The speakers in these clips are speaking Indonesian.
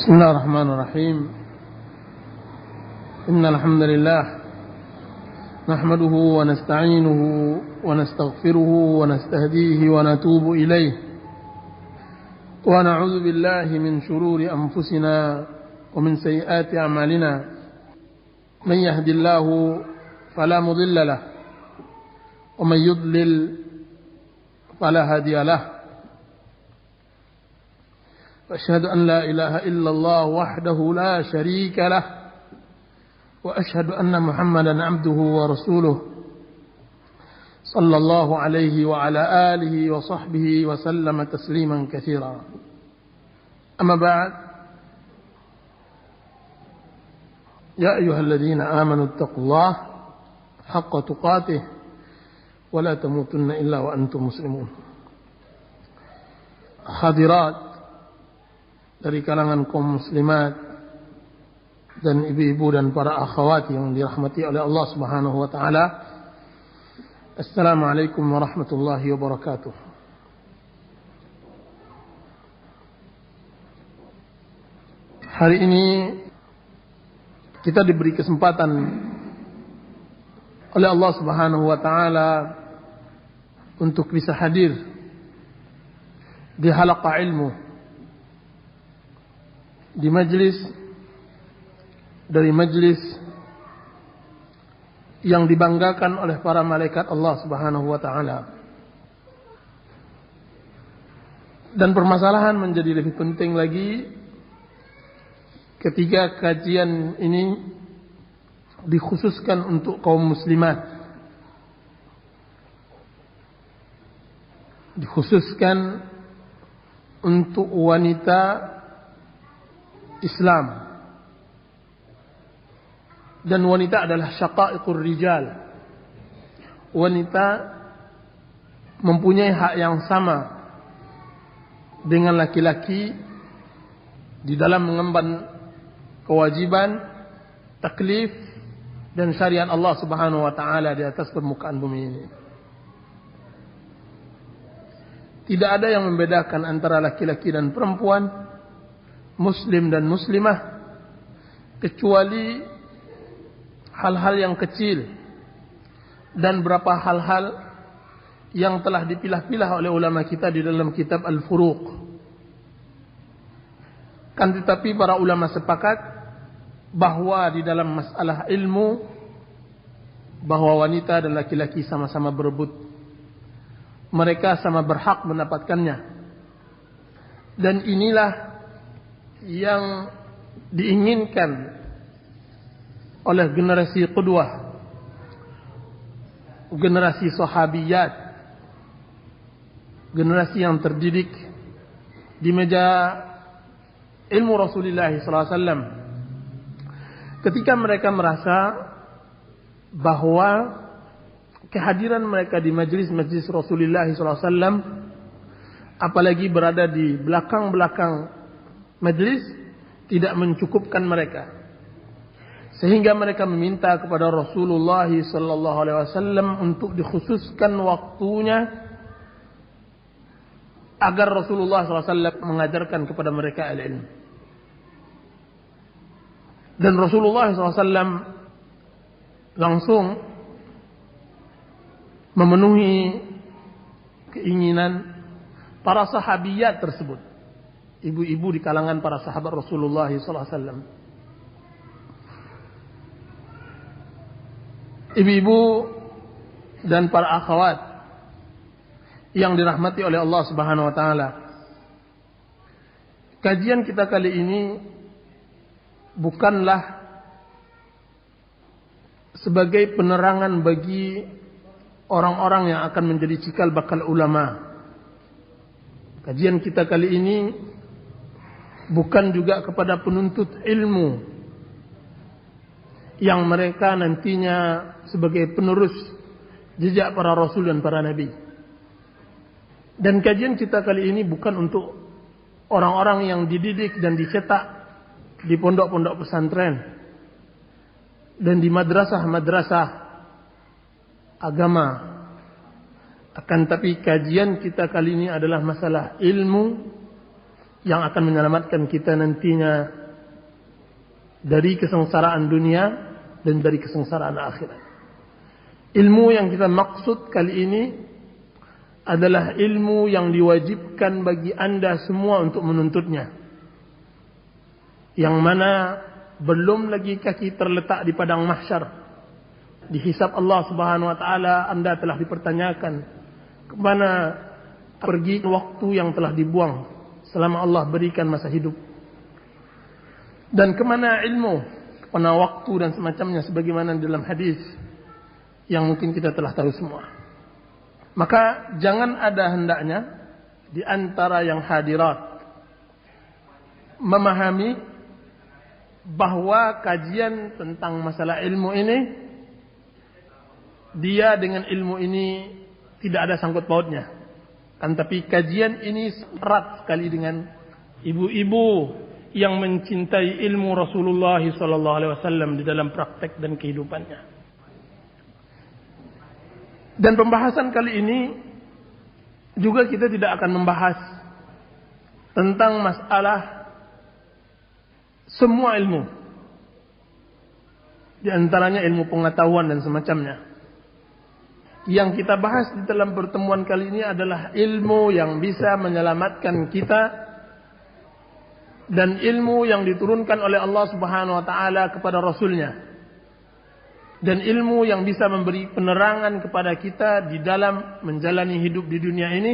بسم الله الرحمن الرحيم. إن الحمد لله نحمده ونستعينه ونستغفره ونستهديه ونتوب إليه ونعوذ بالله من شرور أنفسنا ومن سيئات أعمالنا. من يهد الله فلا مضل له ومن يضلل فلا هادي له. وأشهد أن لا إله إلا الله وحده لا شريك له وأشهد أن محمدا عبده ورسوله صلى الله عليه وعلى آله وصحبه وسلم تسليما كثيرا. أما بعد، يا أيها الذين آمنوا اتقوا الله حق تقاته ولا تموتن إلا وأنتم مسلمون. Hadirat dari kalangan kaum muslimat dan ibu-ibu dan para akhwat yang dirahmati oleh Allah Subhanahu wa taala. Assalamualaikum warahmatullahi wabarakatuh. Hari ini kita diberi kesempatan oleh Allah Subhanahu wa taala untuk bisa hadir di halaqah ilmu, di majlis yang dibanggakan oleh para malaikat Allah Subhanahu wa taala. Dan permasalahan menjadi lebih penting lagi ketika kajian ini dikhususkan untuk kaum muslimat, dikhususkan untuk wanita Islam. Dan wanita adalah syaqaiqur rijal. Wanita mempunyai hak yang sama dengan laki-laki di dalam mengemban kewajiban, taklif dan syariat Allah Subhanahu wa taala di atas permukaan bumi ini. Tidak ada yang membedakan antara laki-laki dan perempuan, muslim dan muslimah, kecuali hal-hal yang kecil dan beberapa hal-hal yang telah dipilah-pilah oleh ulama kita di dalam kitab Al-Furuq. Kan tetapi para ulama sepakat bahwa di dalam masalah ilmu, bahwa wanita dan laki-laki sama-sama berebut, mereka sama berhak mendapatkannya. Dan inilah yang diinginkan oleh generasi qudwah, generasi sahabiyat, generasi yang terdidik di meja ilmu Rasulullah SAW, ketika mereka merasa bahwa kehadiran mereka di majlis-majlis Rasulullah SAW, apalagi berada di belakang-belakang majlis, tidak mencukupkan mereka, sehingga mereka meminta kepada Rasulullah SAW untuk dikhususkan waktunya agar Rasulullah SAW mengajarkan kepada mereka ilmu. Dan Rasulullah SAW langsung memenuhi keinginan para sahabiyat tersebut, ibu-ibu di kalangan para sahabat Rasulullah SAW. Ibu-ibu dan para akhwat yang dirahmati oleh Allah Subhanahu wa taala. Kajian kita kali ini bukanlah sebagai penerangan bagi orang-orang yang akan menjadi cikal bakal ulama. Kajian kita kali ini bukan juga kepada penuntut ilmu yang mereka nantinya sebagai penerus jejak para rasul dan para nabi. Dan kajian kita kali ini bukan untuk orang-orang yang dididik dan dicetak di pondok-pondok pesantren dan di madrasah-madrasah agama. Akan tapi kajian kita kali ini adalah masalah ilmu yang akan menyelamatkan kita nantinya dari kesengsaraan dunia dan dari kesengsaraan akhirat. Ilmu yang kita maksud kali ini adalah ilmu yang diwajibkan bagi anda semua untuk menuntutnya, yang mana belum lagi kaki terletak di padang mahsyar, di hisab Allah Subhanahu wa taala, anda telah dipertanyakan kemana pergi waktu yang telah dibuang selama Allah berikan masa hidup, dan kemana ilmu, kemana waktu dan semacamnya, sebagaimana dalam hadis yang mungkin kita telah tahu semua. Maka jangan ada hendaknya di antara yang hadirat memahami bahwa kajian tentang masalah ilmu ini, dia dengan ilmu ini tidak ada sangkut pautnya. Kan tapi kajian ini erat sekali dengan ibu-ibu yang mencintai ilmu Rasulullah SAW di dalam praktek dan kehidupannya. Dan pembahasan kali ini juga kita tidak akan membahas tentang masalah semua ilmu, di antaranya ilmu pengetahuan dan semacamnya. Yang kita bahas di dalam pertemuan kali ini adalah ilmu yang bisa menyelamatkan kita dan ilmu yang diturunkan oleh Allah Subhanahu wa taala kepada Rasulnya, dan ilmu yang bisa memberi penerangan kepada kita di dalam menjalani hidup di dunia ini,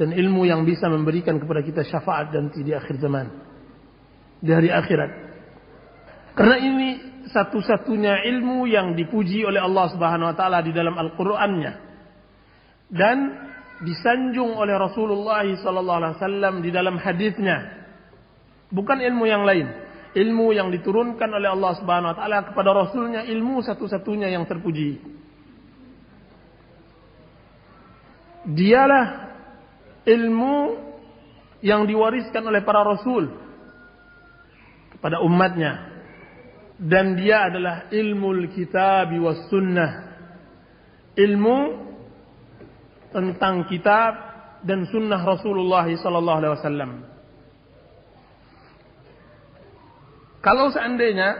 dan ilmu yang bisa memberikan kepada kita syafaat nanti di akhir zaman, di hari akhirat. Karena ini satu-satunya ilmu yang dipuji oleh Allah Subhanahu wa taala di dalam Al-Qur'annya, dan disanjung oleh Rasulullah sallallahu alaihi wasallam di dalam hadisnya. Bukan ilmu yang lain. Ilmu yang diturunkan oleh Allah Subhanahu wa taala kepada Rasulnya, ilmu satu-satunya yang terpuji. Dialah ilmu yang diwariskan oleh para Rasul kepada umatnya, dan dia adalah ilmu kitab was sunnah, ilmu tentang kitab dan sunnah Rasulullah sallallahu alaihi wasallam. Kalau seandainya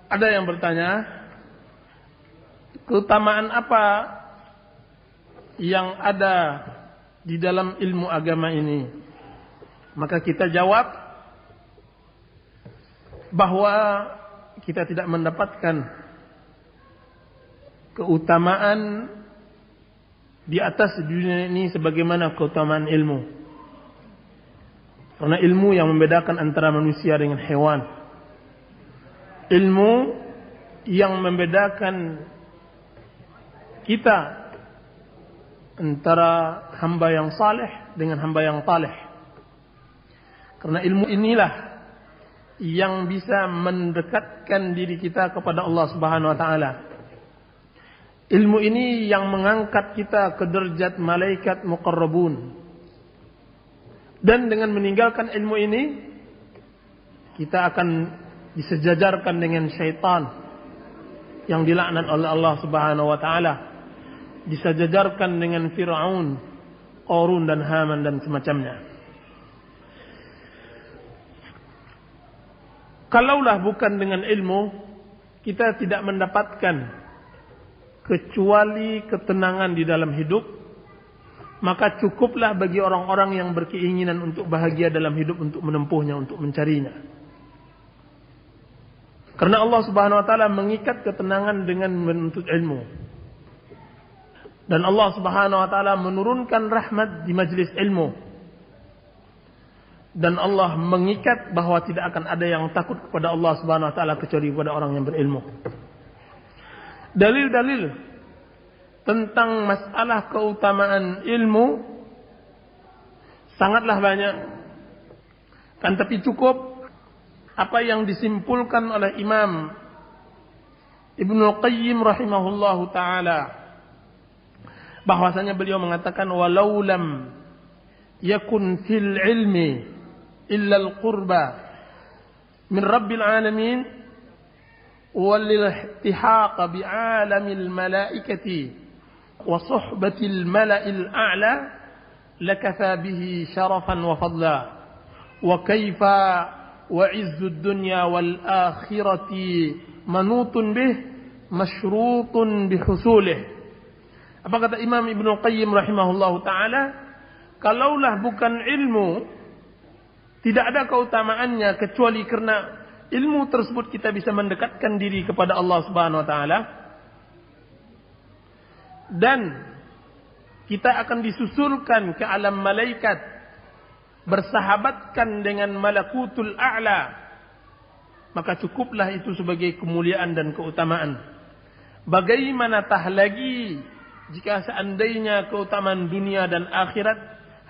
ada yang bertanya, keutamaan apa yang ada di dalam ilmu agama ini, maka kita jawab bahwa kita tidak mendapatkan keutamaan di atas dunia ini sebagaimana keutamaan ilmu. Karena ilmu yang membedakan antara manusia dengan hewan, ilmu yang membedakan kita antara hamba yang saleh dengan hamba yang taleh. Karena ilmu inilah yang bisa mendekatkan diri kita kepada Allah Subhanahu wa taala. Ilmu ini yang mengangkat kita ke derajat malaikat muqarrabun. Dan dengan meninggalkan ilmu ini, kita akan disejajarkan dengan syaitan yang dilaknat oleh Allah Subhanahu wa taala, disejajarkan dengan Fir'aun, Qarun dan Haman dan semacamnya. Kalaulah bukan dengan ilmu, kita tidak mendapatkan kecuali ketenangan di dalam hidup, maka cukuplah bagi orang-orang yang berkeinginan untuk bahagia dalam hidup untuk menempuhnya, untuk mencarinya. Karena Allah Subhanahu wa taala mengikat ketenangan dengan menuntut ilmu. Dan Allah Subhanahu wa taala menurunkan rahmat di majlis ilmu. Dan Allah mengikat bahwa tidak akan ada yang takut kepada Allah Subhanahu wa taala kecuali kepada orang yang berilmu. Dalil-dalil tentang masalah keutamaan ilmu sangatlah banyak. Kan tapi cukup apa yang disimpulkan oleh Imam Ibnu Qayyim rahimahullahu taala, bahwasanya beliau mengatakan walau lam yakun fil ilmi illa al-qurba min rabbil alamin wal ihtihaq bi alamil malaikati wa suhbatil mala'il a'la لكفى به شرفا وفضلا وكيف وعز الدنيا والآخرة منوط به مشروط بحصوله. Apa kata Imam Ibnu Qayyim rahimahullahu ta'ala? Kalaulah bukan ilmu, tidak ada keutamaannya kecuali karena ilmu tersebut kita bisa mendekatkan diri kepada Allah Subhanahu wa taala, dan kita akan disusulkan ke alam malaikat, bersahabatkan dengan malakutul a'la, maka cukuplah itu sebagai kemuliaan dan keutamaan. Bagaimanatah lagi jika seandainya keutamaan dunia dan akhirat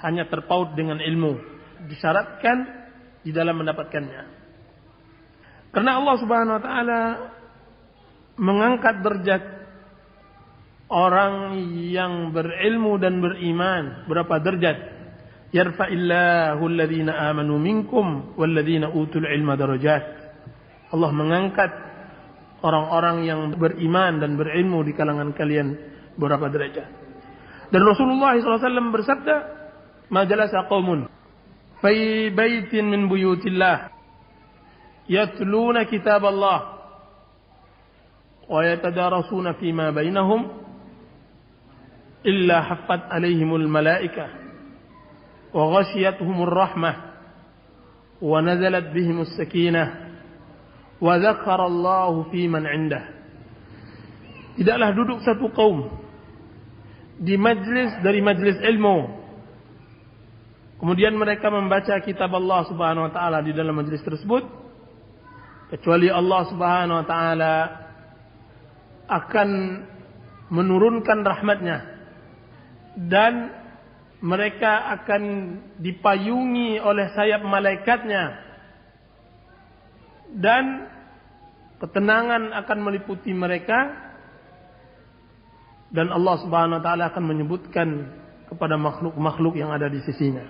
hanya terpaut dengan ilmu, disyaratkan di dalam mendapatkannya. Karena Allah Subhanahu wa taala mengangkat derajat orang yang berilmu dan beriman. Berapa derajat? Yarfa'illahu alladhina amanu minkum walladhina utul ilma darajat. Allah mengangkat orang-orang yang beriman dan berilmu di kalangan kalian berapa derajat. Dan Rasulullah SAW bersabda, "Ma jalasa qaumun fi baitin min buyutillah yatluna kitab Allah wa yatadarasuna fima bainahum illa haffat alaihimul malaikah wa ghashiyatuhumur rahmah wa nazalat bihimus sakinah wa dzakarallahu fi man 'indah." Tidaklah duduk satu kaum di majlis dari majlis ilmu, kemudian mereka membaca kitab Allah Subhanahu wa taala di dalam majlis tersebut, kecuali Allah Subhanahu wa taala akan menurunkan rahmatnya dan mereka akan dipayungi oleh sayap malaikatnya, dan ketenangan akan meliputi mereka, dan Allah Subhanahu wa taala akan menyebutkan kepada makhluk-makhluk yang ada di sisinya.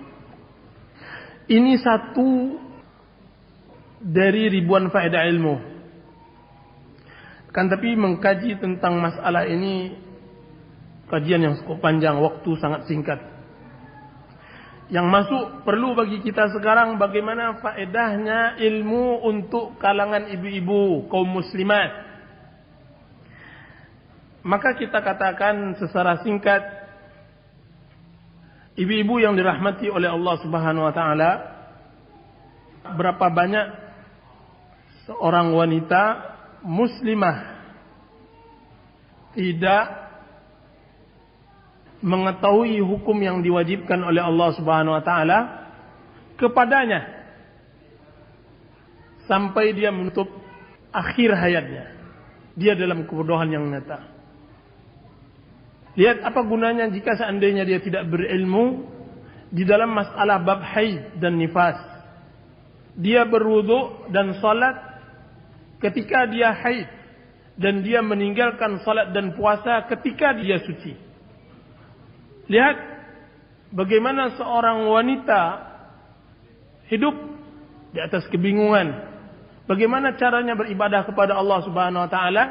Ini satu dari ribuan faedah ilmu. Kan tapi mengkaji tentang masalah ini kajian yang cukup panjang, waktu sangat singkat. Yang masuk perlu bagi kita sekarang bagaimana faedahnya ilmu untuk kalangan ibu-ibu kaum muslimat. Maka kita katakan secara singkat, ibu-ibu yang dirahmati oleh Allah Subhanahu wa taala, berapa banyak seorang wanita muslimah tidak mengetahui hukum yang diwajibkan oleh Allah Subhanahu wa taala kepadanya sampai dia menutup akhir hayatnya. Dia dalam kebodohan yang nyata. Lihat apa gunanya jika seandainya dia tidak berilmu di dalam masalah bab haid dan nifas. Dia berwudu dan salat ketika dia haid, dan dia meninggalkan salat dan puasa ketika dia suci. Lihat bagaimana seorang wanita hidup di atas kebingungan. Bagaimana caranya beribadah kepada Allah Subhanahu wa taala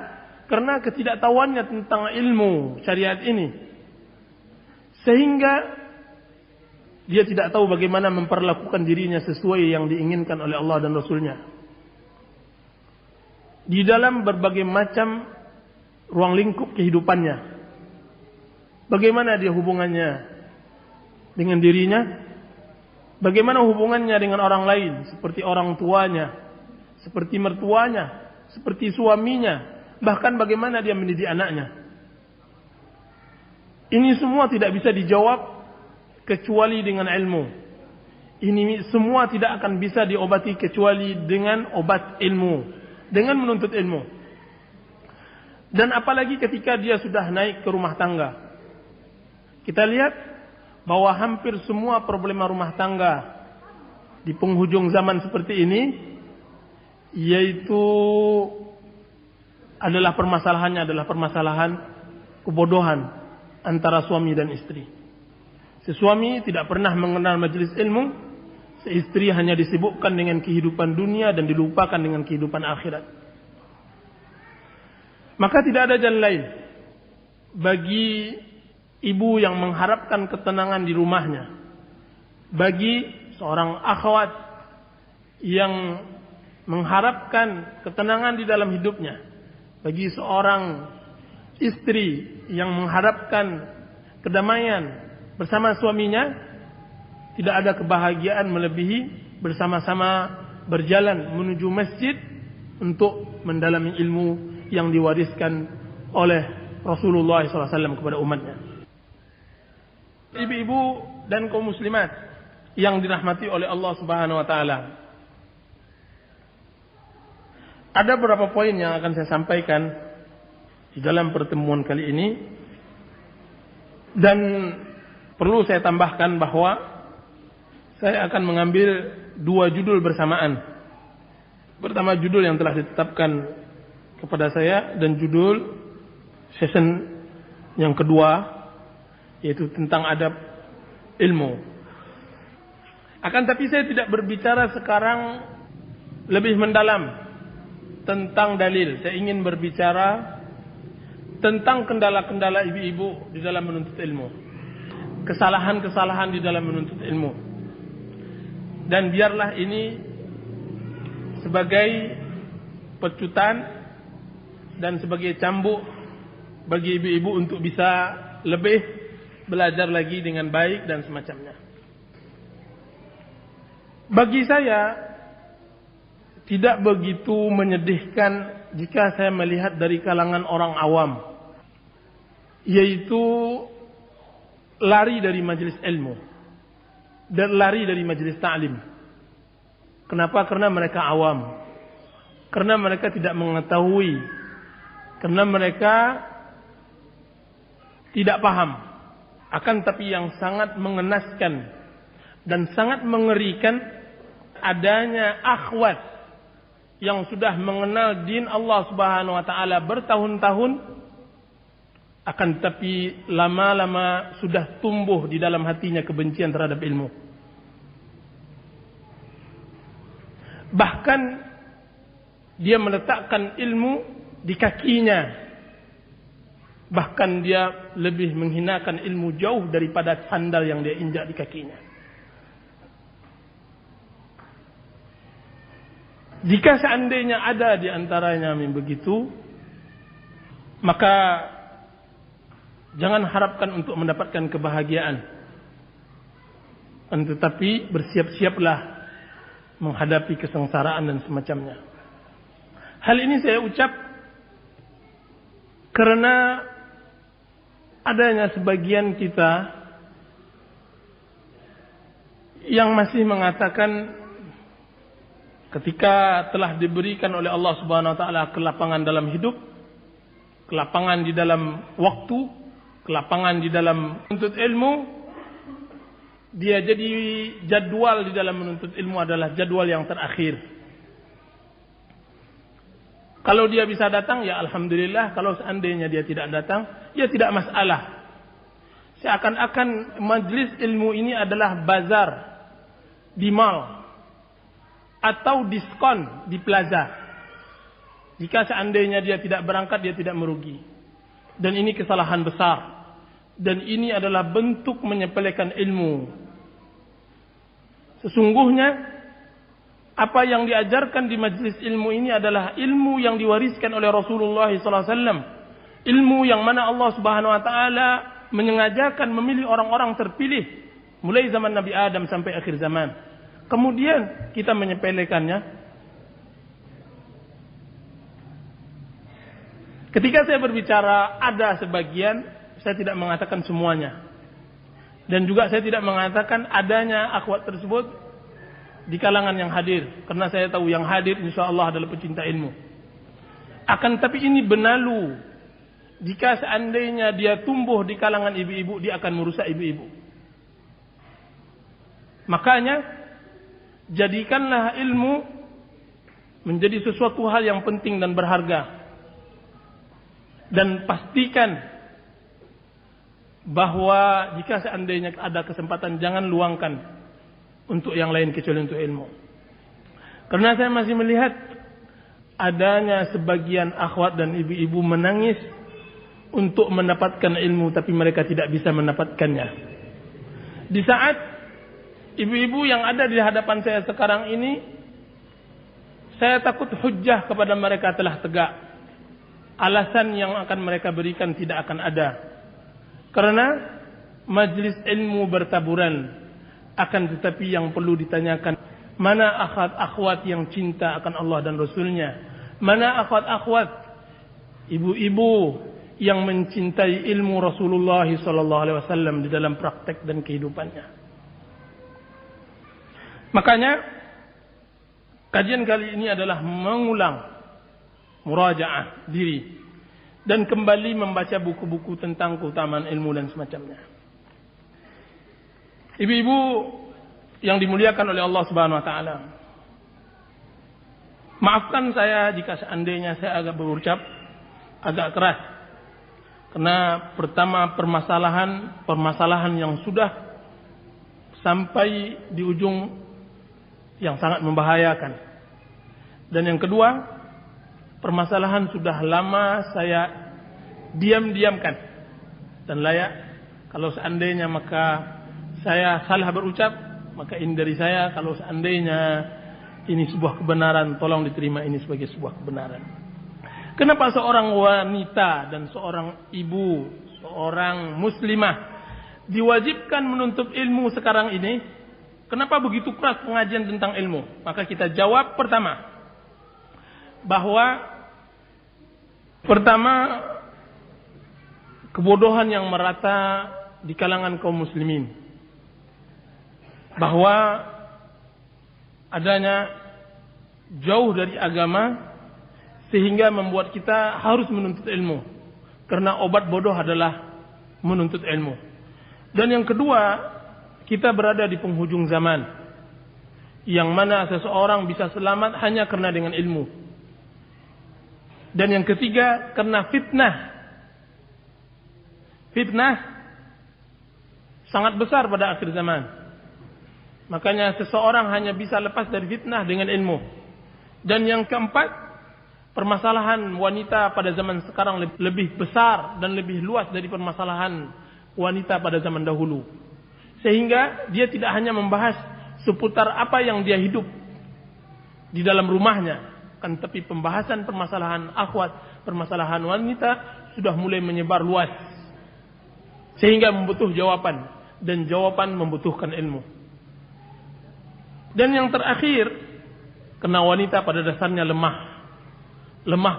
karena ketidaktahuannya tentang ilmu syariat ini. Sehingga dia tidak tahu bagaimana memperlakukan dirinya sesuai yang diinginkan oleh Allah dan Rasulnya. Di dalam berbagai macam ruang lingkup kehidupannya. Bagaimana dia hubungannya dengan dirinya? Bagaimana hubungannya dengan orang lain? Seperti orang tuanya, seperti mertuanya, seperti suaminya. Bahkan bagaimana dia mendidik anaknya. Ini semua tidak bisa dijawab kecuali dengan ilmu. Ini semua tidak akan bisa diobati kecuali dengan obat ilmu, dengan menuntut ilmu. Dan apalagi ketika dia sudah naik ke rumah tangga. Kita lihat bahwa hampir semua problema rumah tangga di penghujung zaman seperti ini, yaitu adalah permasalahan kebodohan antara suami dan istri. Si suami tidak pernah mengenal majelis ilmu, si istri hanya disibukkan dengan kehidupan dunia dan dilupakan dengan kehidupan akhirat. Maka tidak ada jalan lain bagi ibu yang mengharapkan ketenangan di rumahnya, bagi seorang akhwat yang mengharapkan ketenangan di dalam hidupnya, bagi seorang istri yang mengharapkan kedamaian bersama suaminya, tidak ada kebahagiaan melebihi bersama-sama berjalan menuju masjid untuk mendalami ilmu yang diwariskan oleh Rasulullah SAW kepada umatnya. Ibu-ibu dan kaum muslimat yang dirahmati oleh Allah Subhanahu wa taala. Ada beberapa poin yang akan saya sampaikan di dalam pertemuan kali ini, dan perlu saya tambahkan bahwa saya akan mengambil dua judul bersamaan. Pertama, judul yang telah ditetapkan kepada saya, dan judul session yang kedua yaitu tentang adab ilmu. Akan tapi saya tidak berbicara sekarang lebih mendalam tentang dalil. Saya ingin berbicara tentang kendala-kendala ibu-ibu di dalam menuntut ilmu, kesalahan-kesalahan di dalam menuntut ilmu. Dan biarlah ini sebagai pecutan dan sebagai cambuk bagi ibu-ibu untuk bisa lebih belajar lagi dengan baik dan semacamnya. Bagi saya tidak begitu menyedihkan jika saya melihat dari kalangan orang awam, yaitu lari dari majelis ilmu dan lari dari majelis ta'lim. Kenapa? Karena mereka awam, karena mereka tidak mengetahui, karena mereka tidak paham. Akan tapi yang sangat mengenaskan dan sangat mengerikan, adanya akhwat yang sudah mengenal din Allah Subhanahu wa taala bertahun-tahun, akan tapi lama-lama sudah tumbuh di dalam hatinya kebencian terhadap ilmu. Bahkan dia meletakkan ilmu di kakinya. Bahkan dia lebih menghinakan ilmu jauh daripada sandal yang dia injak di kakinya. Jika seandainya ada di antaranya yang begitu, maka jangan harapkan untuk mendapatkan kebahagiaan. Tetapi bersiap-siaplah menghadapi kesengsaraan dan semacamnya. Hal ini saya ucap karena adanya sebagian kita yang masih mengatakan ketika telah diberikan oleh Allah Subhanahu wa taala kelapangan dalam hidup, kelapangan di dalam waktu, kelapangan di dalam menuntut ilmu, dia jadi jadwal di dalam menuntut ilmu adalah jadwal yang terakhir. Kalau dia bisa datang, ya alhamdulillah. Kalau seandainya dia tidak datang, ya tidak masalah. Seakan-akan majlis ilmu ini adalah bazar di mall atau diskon di plaza. Jika seandainya dia tidak berangkat, dia tidak merugi. Dan ini kesalahan besar. Dan ini adalah bentuk menyepelekan ilmu. Sesungguhnya apa yang diajarkan di majlis ilmu ini adalah ilmu yang diwariskan oleh Rasulullah SAW. Ilmu yang mana Allah Subhanahu wa taala menyengajakan memilih orang-orang terpilih mulai zaman Nabi Adam sampai akhir zaman. Kemudian kita menyepelekannya. Ketika saya berbicara ada sebagian, saya tidak mengatakan semuanya. Dan juga saya tidak mengatakan adanya akhwat tersebut di kalangan yang hadir, karena saya tahu yang hadir insyaallah adalah pecinta ilmu. Akan tapi ini benalu. Jika seandainya dia tumbuh di kalangan ibu-ibu, dia akan merusak ibu-ibu. Makanya jadikanlah ilmu menjadi sesuatu hal yang penting dan berharga. Dan pastikan bahwa jika seandainya ada kesempatan, jangan luangkan untuk yang lain kecuali untuk ilmu. Karena saya masih melihat adanya sebagian akhwat dan ibu-ibu menangis untuk mendapatkan ilmu, tapi mereka tidak bisa mendapatkannya. Di saat ibu-ibu yang ada di hadapan saya sekarang ini, saya takut hujjah kepada mereka telah tegak. Alasan yang akan mereka berikan tidak akan ada. Karena majlis ilmu bertaburan, akan tetapi yang perlu ditanyakan, mana akhwat-akhwat yang cinta akan Allah dan Rasulnya? Mana akhwat-akhwat, ibu-ibu yang mencintai ilmu Rasulullah SAW di dalam praktek dan kehidupannya? Makanya kajian kali ini adalah mengulang murajaah diri dan kembali membaca buku-buku tentang keutamaan ilmu dan semacamnya. Ibu-ibu yang dimuliakan oleh Allah Subhanahu wa taala, maafkan saya jika seandainya saya agak berucap agak keras. Karena pertama permasalahan yang sudah sampai di ujung yang sangat membahayakan. Dan yang kedua, permasalahan sudah lama saya diam-diamkan. Dan layak kalau seandainya maka saya salah berucap, maka ini dari saya. Kalau seandainya ini sebuah kebenaran, tolong diterima ini sebagai sebuah kebenaran. Kenapa seorang wanita dan seorang ibu, seorang muslimah diwajibkan menuntut ilmu sekarang ini? Kenapa begitu keras pengajian tentang ilmu? Maka kita jawab pertama, bahwa pertama kebodohan yang merata di kalangan kaum muslimin, bahwa adanya jauh dari agama sehingga membuat kita harus menuntut ilmu, karena obat bodoh adalah menuntut ilmu. Dan yang kedua, kita berada di penghujung zaman yang mana seseorang bisa selamat hanya karena dengan ilmu. Dan yang ketiga, karena fitnah sangat besar pada akhir zaman. Makanya seseorang hanya bisa lepas dari fitnah dengan ilmu. Dan yang keempat, permasalahan wanita pada zaman sekarang lebih besar dan lebih luas dari permasalahan wanita pada zaman dahulu. Sehingga dia tidak hanya membahas seputar apa yang dia hidup di dalam rumahnya, kan, tapi pembahasan permasalahan akhwat, permasalahan wanita sudah mulai menyebar luas. Sehingga membutuhkan jawaban, dan jawaban membutuhkan ilmu. Dan yang terakhir, karena wanita pada dasarnya lemah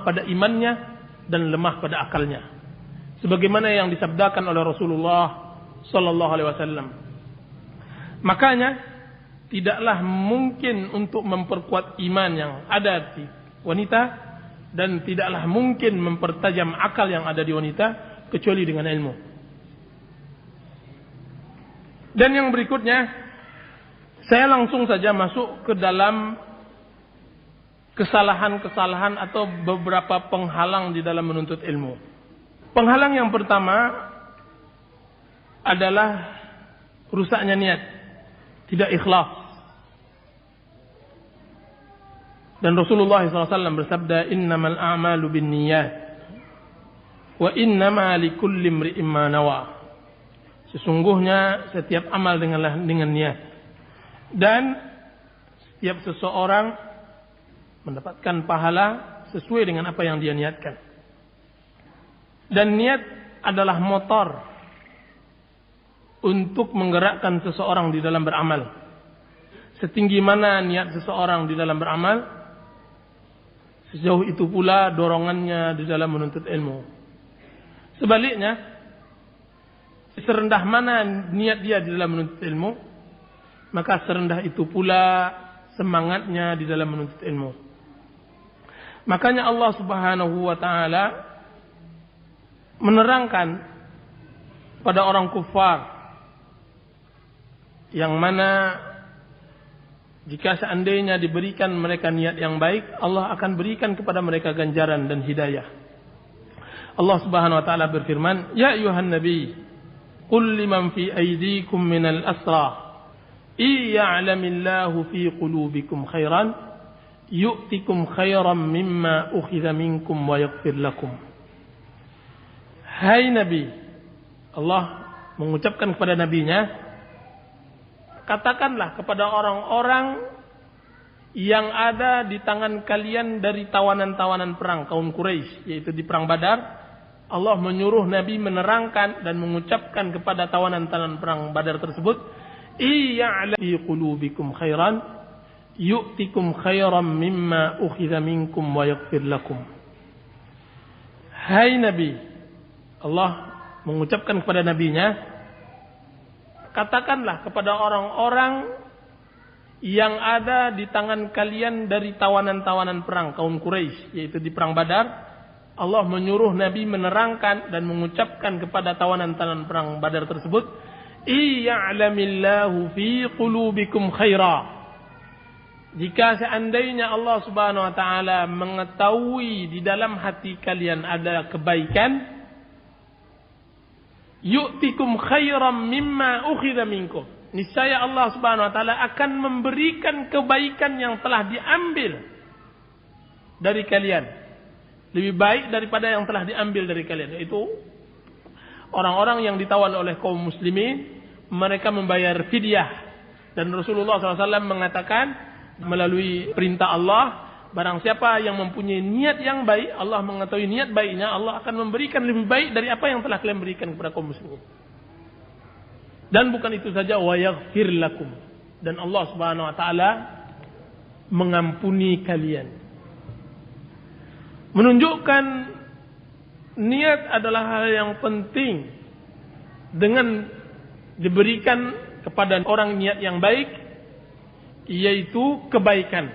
pada imannya dan lemah pada akalnya, sebagaimana yang disabdakan oleh Rasulullah sallallahu alaihi wasallam. Makanya tidaklah mungkin untuk memperkuat iman yang ada di wanita, dan tidaklah mungkin mempertajam akal yang ada di wanita kecuali dengan ilmu. Dan yang berikutnya, saya langsung saja masuk ke dalam kesalahan-kesalahan atau beberapa penghalang di dalam menuntut ilmu. Penghalang yang pertama adalah rusaknya niat, tidak ikhlas. Dan Rasulullah SAW bersabda, innamal a'malu binniyat wa innama likulli imri'in ma nawa. Sesungguhnya setiap amal dengan niat, dan setiap seseorang mendapatkan pahala sesuai dengan apa yang dia niatkan. Dan niat adalah motor untuk menggerakkan seseorang di dalam beramal. Setinggi mana niat seseorang di dalam beramal, sejauh itu pula dorongannya di dalam menuntut ilmu. Sebaliknya, serendah mana niat dia di dalam menuntut ilmu, maka serendah itu pula semangatnya di dalam menuntut ilmu. Makanya Allah Subhanahu wa taala menerangkan pada orang kufar, yang mana jika seandainya diberikan mereka niat yang baik, Allah akan berikan kepada mereka ganjaran dan hidayah. Allah Subhanahu wa taala berfirman, ya ayuhan nabi, qul liman fi aydikum minal asra ya'lamillahu fi qulubikum khairan yu'tikum khairan mimma ukhidha minkum wa yaghfir lakum. Hai Nabi, Allah mengucapkan kepada nabinya, katakanlah kepada orang-orang yang ada di tangan kalian dari tawanan-tawanan perang kaum Quraisy, yaitu di perang Badar. Allah menyuruh Nabi menerangkan dan mengucapkan kepada tawanan-tawanan perang Badar tersebut, "Iya'lam fi qulubikum khairan yu'tikum khairan mimma ukhidha minkum wa yaghfir lakum." Hai Nabi, Allah mengucapkan kepada nabinya, katakanlah kepada orang-orang yang ada di tangan kalian dari tawanan-tawanan perang kaum Quraisy, yaitu di perang Badar. Allah menyuruh Nabi menerangkan dan mengucapkan kepada tawanan-tawanan perang Badar tersebut, "Iya'lamillahu fi qulubikum khaira." Jika seandainya Allah Subhanahu wa taala mengetahui di dalam hati kalian ada kebaikan, yu'tikum khairam mimma ukhidha minkum. Niscaya Allah Subhanahu wa taala akan memberikan kebaikan yang telah diambil dari kalian. Lebih baik daripada yang telah diambil dari kalian. Yaitu orang-orang yang ditawan oleh kaum muslimin, mereka membayar fidyah. Dan Rasulullah SAW mengatakan melalui perintah Allah, barang siapa yang mempunyai niat yang baik, Allah mengetahui niat baiknya, Allah akan memberikan lebih baik dari apa yang telah kalian berikan kepada kaum muslimin. Dan bukan itu saja, wa yaghfir lakum, dan Allah Subhanahu wa taala mengampuni kalian. Menunjukkan niat adalah hal yang penting. Dengan diberikan kepada orang niat yang baik, yaitu kebaikan.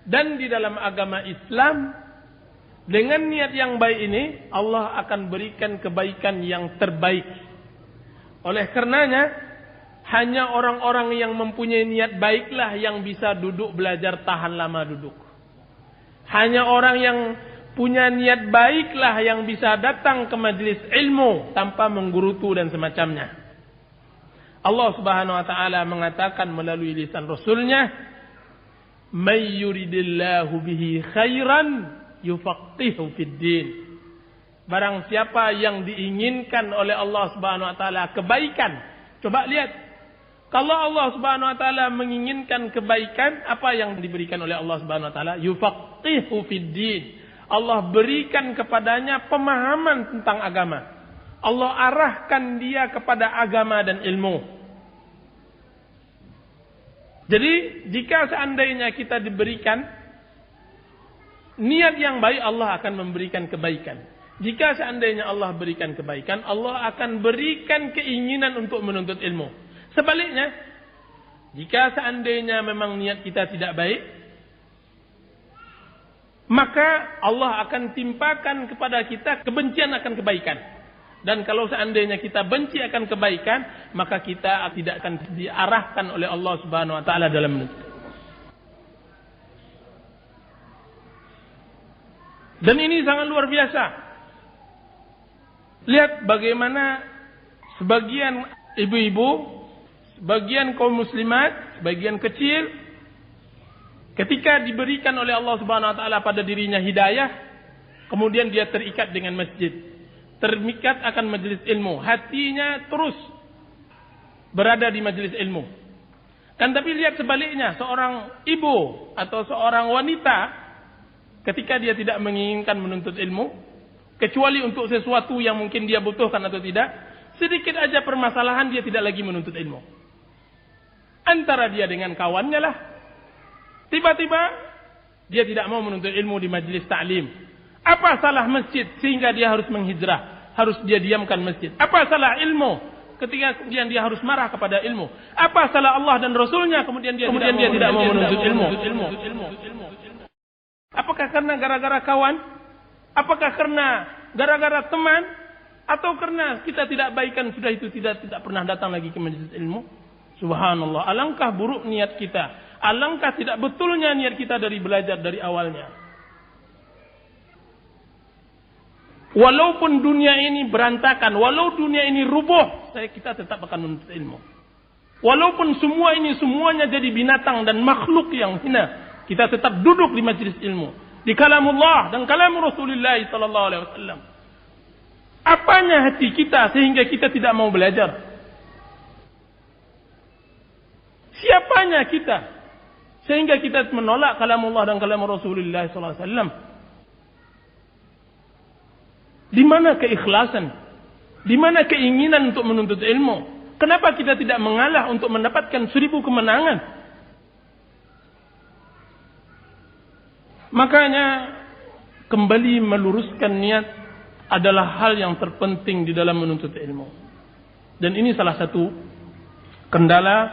Dan di dalam agama Islam, dengan niat yang baik ini, Allah akan berikan kebaikan yang terbaik. Oleh karenanya, hanya orang-orang yang mempunyai niat baiklah yang bisa duduk belajar tahan lama duduk. Hanya orang yang punya niat baiklah yang bisa datang ke majelis ilmu tanpa menggerutu dan semacamnya. Allah Subhanahu wa taala mengatakan melalui lisan Rasulnya, "May yuridillahu bihi khairan yufaqihu fid din." Barang siapa yang diinginkan oleh Allah Subhanahu wa taala kebaikan. Coba lihat. Kalau Allah Subhanahu wa taala menginginkan kebaikan, apa yang diberikan oleh Allah Subhanahu wa taala? Yufaqihu fid din. Allah berikan kepadanya pemahaman tentang agama. Allah arahkan dia kepada agama dan ilmu. Jadi, jika seandainya kita diberikan niat yang baik, Allah akan memberikan kebaikan. Jika seandainya Allah berikan kebaikan, Allah akan berikan keinginan untuk menuntut ilmu. Sebaliknya, jika seandainya memang niat kita tidak baik, maka Allah akan timpakan kepada kita kebencian akan kebaikan. Dan kalau seandainya kita benci akan kebaikan, maka kita tidak akan diarahkan oleh Allah Subhanahu wa taala dalam menuntut. Dan ini sangat luar biasa. Lihat bagaimana sebagian ibu-ibu, sebagian kaum muslimat, sebagian kecil, ketika diberikan oleh Allah Subhanahu wa taala pada dirinya hidayah, kemudian dia terikat dengan masjid. Terikat akan majelis ilmu, hatinya terus berada di majelis ilmu. Kan tapi lihat sebaliknya, seorang ibu atau seorang wanita ketika dia tidak menginginkan menuntut ilmu, kecuali untuk sesuatu yang mungkin dia butuhkan atau tidak, sedikit aja permasalahan dia tidak lagi menuntut ilmu. Antara dia dengan kawannya lah, tiba-tiba dia tidak mau menuntut ilmu di majelis ta'lim. Apa salah masjid sehingga dia harus menghijrah, harus dia diamkan masjid? Apa salah ilmu ketika kemudian dia harus marah kepada ilmu? Apa salah Allah dan Rasulnya kemudian dia tidak mau menuntut ilmu? Apakah karena gara-gara kawan? Apakah karena gara-gara teman? Atau karena kita tidak baikan sudah itu tidak pernah datang lagi ke majelis ilmu? Subhanallah, alangkah buruk niat kita. Alangkah tidak betulnya niat kita dari belajar dari awalnya. Walaupun dunia ini berantakan, walau dunia ini rubuh, kita tetap akan menuntut ilmu. Walaupun semua ini semuanya jadi binatang dan makhluk yang hina, kita tetap duduk di majelis ilmu, di kalamullah dan kalam Rasulullah sallallahu alaihi wasallam. Apanya hati kita sehingga kita tidak mau belajar? Siapanya kita sehingga kita menolak kalamullah dan kalam Rasulullah SAW? Di mana keikhlasan? Di mana keinginan untuk menuntut ilmu? Kenapa kita tidak mengalah untuk mendapatkan 1000 kemenangan? Makanya kembali meluruskan niat adalah hal yang terpenting di dalam menuntut ilmu. Dan ini salah satu kendala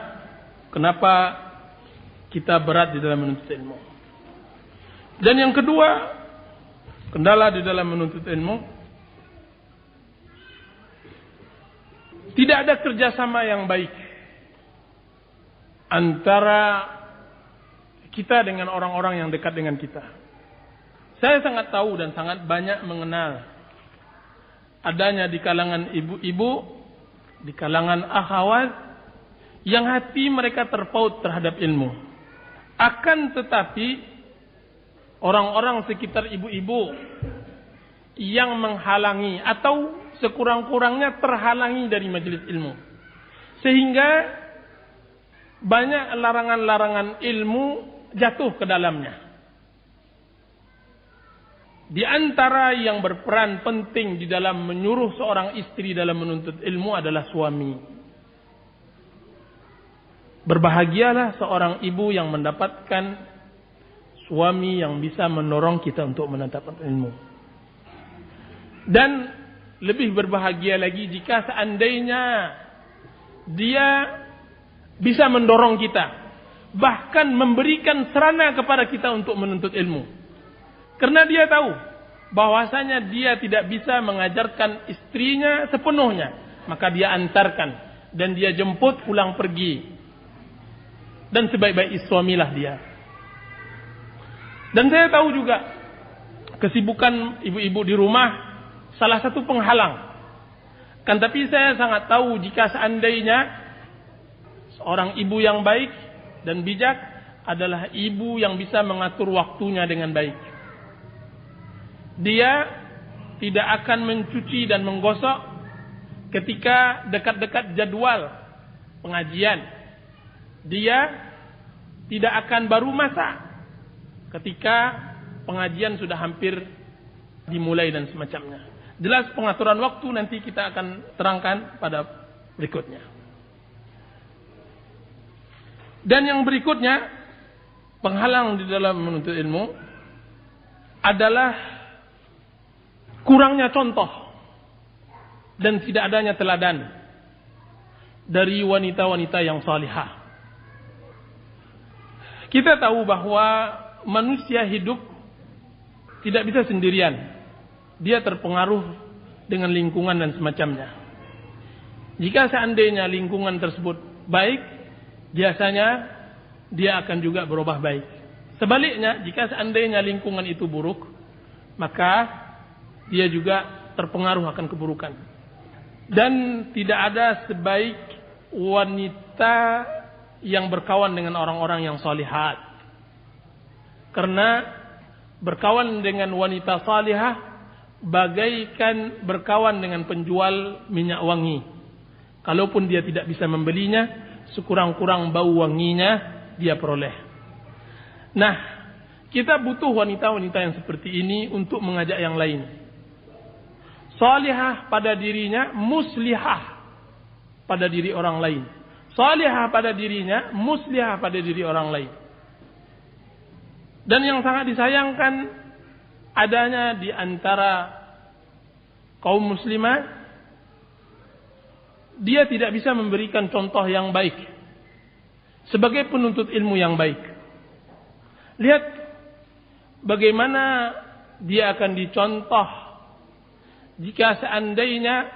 kenapa kita berat di dalam menuntut ilmu. Dan yang kedua, kendala di dalam menuntut ilmu, tidak ada kerjasama yang baik antara kita dengan orang-orang yang dekat dengan kita. Saya sangat tahu dan sangat banyak mengenal adanya di kalangan ibu-ibu, di kalangan akhwat, yang hati mereka terpaut terhadap ilmu. Akan tetapi orang-orang sekitar ibu-ibu yang menghalangi atau sekurang-kurangnya terhalangi dari majelis ilmu. Sehingga banyak larangan-larangan ilmu jatuh ke dalamnya. Di antara yang berperan penting di dalam menyuruh seorang istri dalam menuntut ilmu adalah suami. Berbahagialah seorang ibu yang mendapatkan suami yang bisa mendorong kita untuk mendapatkan ilmu. Dan lebih berbahagia lagi jika seandainya dia bisa mendorong kita, bahkan memberikan sarana kepada kita untuk menuntut ilmu. Karena dia tahu bahwasanya dia tidak bisa mengajarkan istrinya sepenuhnya, maka dia antarkan dan dia jemput pulang pergi. Dan sebaik-baik suamilah dia. Dan saya tahu juga kesibukan ibu-ibu di rumah salah satu penghalang. Kan tapi saya sangat tahu jika seandainya seorang ibu yang baik dan bijak adalah ibu yang bisa mengatur waktunya dengan baik. Dia tidak akan mencuci dan menggosok ketika dekat-dekat jadwal pengajian. Dia tidak akan baru masak ketika pengajian sudah hampir dimulai dan semacamnya. Jelas pengaturan waktu nanti kita akan terangkan pada berikutnya. Dan yang berikutnya, penghalang di dalam menuntut ilmu adalah kurangnya contoh dan tidak adanya teladan dari wanita-wanita yang salihah. Kita tahu bahwa manusia hidup tidak bisa sendirian. Dia terpengaruh dengan lingkungan dan semacamnya. Jika seandainya lingkungan tersebut baik, biasanya dia akan juga berubah baik. Sebaliknya, jika seandainya lingkungan itu buruk, maka dia juga terpengaruh akan keburukan. Dan tidak ada sebaik wanita yang berkawan dengan orang-orang yang salihat. Karena berkawan dengan wanita salihah bagaikan berkawan dengan penjual minyak wangi. Kalaupun dia tidak bisa membelinya, sekurang-kurang bau wanginya dia peroleh. Nah, kita butuh wanita-wanita yang seperti ini untuk mengajak yang lain. Salihah pada dirinya, muslihah pada diri orang lain. Salihah pada dirinya, muslihah pada diri orang lain. Dan yang sangat disayangkan adanya di antara kaum muslimah, dia tidak bisa memberikan contoh yang baik sebagai penuntut ilmu yang baik. Lihat bagaimana dia akan dicontoh jika seandainya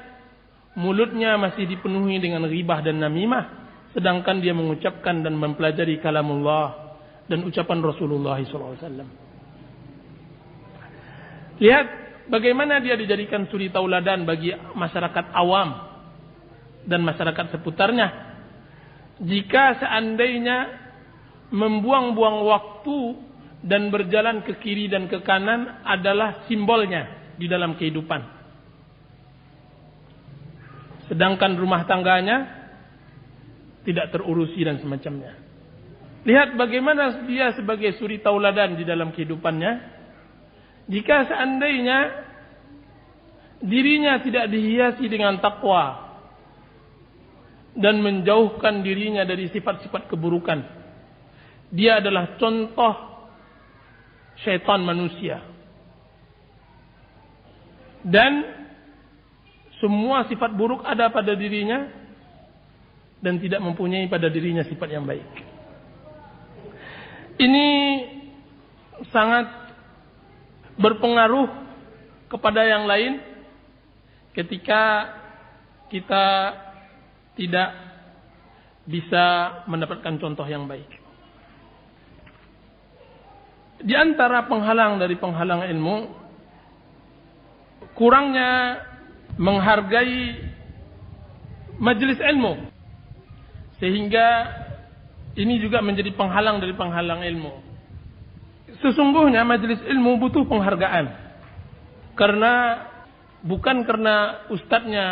mulutnya masih dipenuhi dengan ghibah dan namimah, sedangkan dia mengucapkan dan mempelajari kalamullah dan ucapan Rasulullah SAW. Lihat bagaimana dia dijadikan suri tauladan bagi masyarakat awam dan masyarakat seputarnya. Jika seandainya membuang-buang waktu dan berjalan ke kiri dan ke kanan adalah simbolnya di dalam kehidupan. Sedangkan rumah tangganya tidak terurusi dan semacamnya. Lihat bagaimana dia sebagai suri tauladan di dalam kehidupannya. Jika seandainya dirinya tidak dihiasi dengan takwa dan menjauhkan dirinya dari sifat-sifat keburukan, dia adalah contoh syaitan manusia. Dan semua sifat buruk ada pada dirinya dan tidak mempunyai pada dirinya sifat yang baik. Ini sangat berpengaruh kepada yang lain ketika kita tidak bisa mendapatkan contoh yang baik. Di antara penghalang dari penghalang ilmu, kurangnya menghargai majelis ilmu, sehingga ini juga menjadi penghalang dari penghalang ilmu. Sesungguhnya majelis ilmu butuh penghargaan, karena bukan karena ustadznya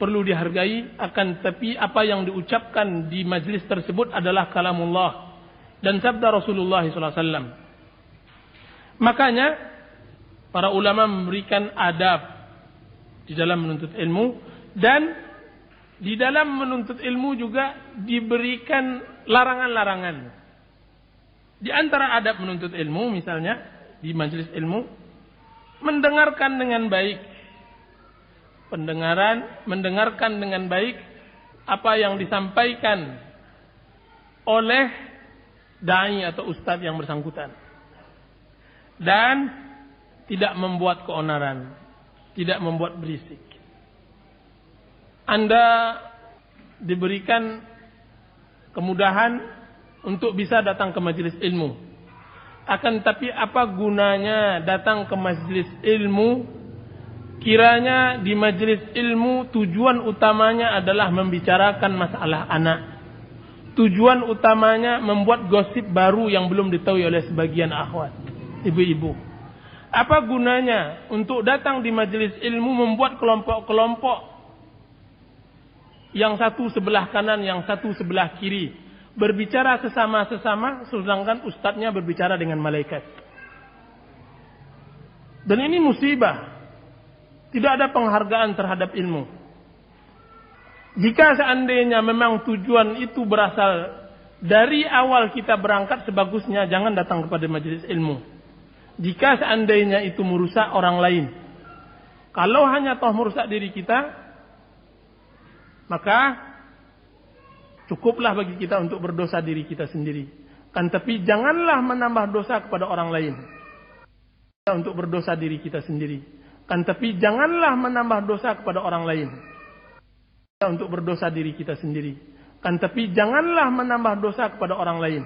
perlu dihargai, akan tapi apa yang diucapkan di majelis tersebut adalah kalamullah dan sabda Rasulullah SAW. Makanya para ulama memberikan adab di dalam menuntut ilmu, dan di dalam menuntut ilmu juga diberikan larangan-larangan. Di antara adab menuntut ilmu, misalnya di majelis ilmu, mendengarkan dengan baik. Mendengarkan dengan baik apa yang disampaikan oleh dai atau ustadz yang bersangkutan. Dan tidak membuat keonaran, tidak membuat berisik. Anda diberikan kemudahan untuk bisa datang ke majelis ilmu. Akan tapi apa gunanya datang ke majelis ilmu kiranya di majelis ilmu tujuan utamanya adalah membicarakan masalah anak. Tujuan utamanya membuat gosip baru yang belum diketahui oleh sebagian akhwat, ibu-ibu. Apa gunanya untuk datang di majelis ilmu membuat kelompok-kelompok, yang satu sebelah kanan, yang satu sebelah kiri, berbicara sesama-sesama, sedangkan ustadznya berbicara dengan malaikat. Dan ini musibah. Tidak ada penghargaan terhadap ilmu. Jika seandainya memang tujuan itu berasal dari awal kita berangkat, sebagusnya jangan datang kepada majelis ilmu. Jika seandainya itu merusak orang lain. Kalau hanya toh merusak diri kita, maka cukuplah bagi kita untuk berdosa diri kita sendiri. Kan tapi janganlah menambah dosa kepada orang lain. Untuk berdosa diri kita sendiri. Kan tapi janganlah menambah dosa kepada orang lain. Untuk berdosa diri kita sendiri. Kan tapi janganlah menambah dosa kepada orang lain.